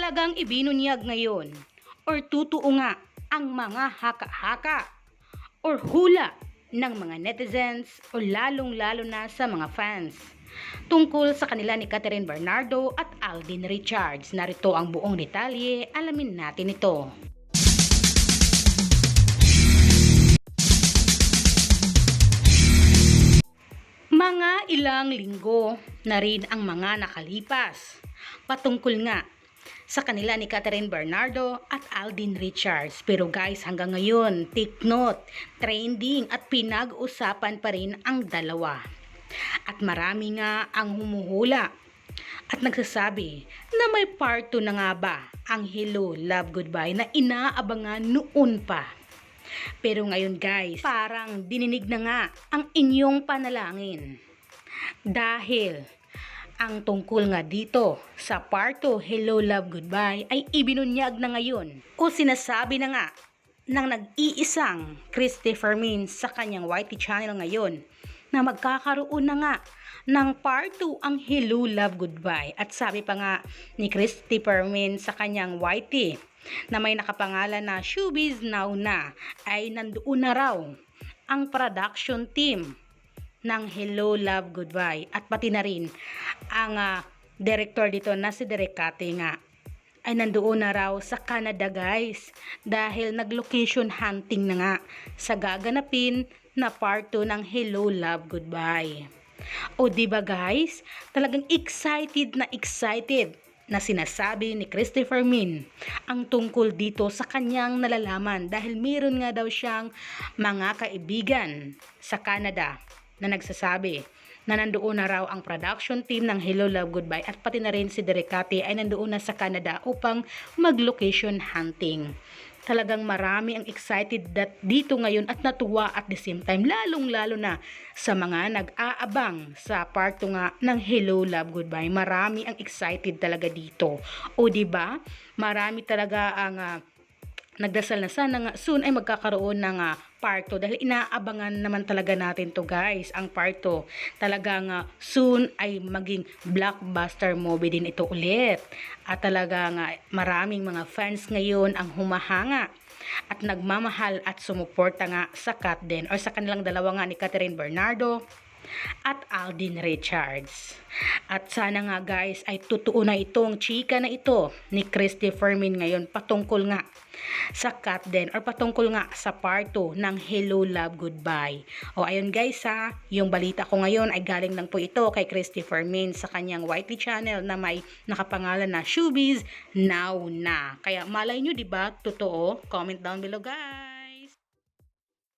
Talagang ibinunyag ngayon or tutuo nga ang mga haka-haka or hula ng mga netizens o lalong-lalo na sa mga fans tungkol sa kanila ni Catherine Bernardo at Alden Richards. Narito ang buong detalye, alamin natin ito. Mga ilang linggo na rin ang mga nakalipas patungkol nga sa kanila ni Catherine Bernardo at Alden Richards. Pero guys, hanggang ngayon, take note, trending at pinag-usapan pa rin ang dalawa. At marami nga ang humuhula at nagsasabi na may part 2 na nga ba ang Hello, Love, Goodbye na inaabangan noon pa. Pero ngayon guys, parang dininig na nga ang inyong panalangin. Dahil ang tungkol nga dito sa part 2, Hello, Love, Goodbye ay ibinunyag na ngayon o sinasabi na nga ng nag-iisang Christopher Min sa kanyang YT channel ngayon na magkakaroon na nga ng part 2 ang Hello, Love, Goodbye. At sabi pa nga ni Christopher Min sa kanyang YT na may nakapangalan na Showbiz Now na ay nandoon na raw ang production team ng Hello, Love, Goodbye at pati na rin ang director dito na si Derek Kate nga ay nandoon na raw sa Canada guys dahil nag-location hunting na nga sa gaganapin na part 2 ng Hello, Love, Goodbye. O diba guys, talagang excited na sinasabi ni Christopher Min ang tungkol dito sa kanyang nalalaman dahil meron nga daw siyang mga kaibigan sa Canada na nagsasabi na nandoon na raw ang production team ng Hello, Love, Goodbye at pati na rin si Derek Kate ay nandoon na sa Canada upang mag-location hunting. Talagang marami ang excited dito ngayon at natuwa at the same time, lalong-lalo na sa mga nag-aabang sa part 2 nga ng Hello, Love, Goodbye. Marami ang excited talaga dito. O diba? Marami talaga ang nagdasal na sana nga soon ay magkakaroon ng part 2 dahil inaabangan naman talaga natin to guys, ang part 2. Talagang soon ay maging blockbuster movie din ito ulit. At talagang maraming mga fans ngayon ang humahanga at nagmamahal at sumuporta nga sa Kat din or sa kanilang dalawa nga ni Catherine Bernardo at Alden Richards. At sana nga guys ay totoo na itong chika na ito ni Christopher Min ngayon patungkol nga sa Kat din or patungkol nga sa part 2 ng Hello, Love, Goodbye. O ayun guys yung balita ko ngayon ay galing lang po ito kay Christopher Min sa kanyang YT channel na may nakapangalan na Showbiz Now na. Kaya malay nyo diba totoo? Comment down below guys.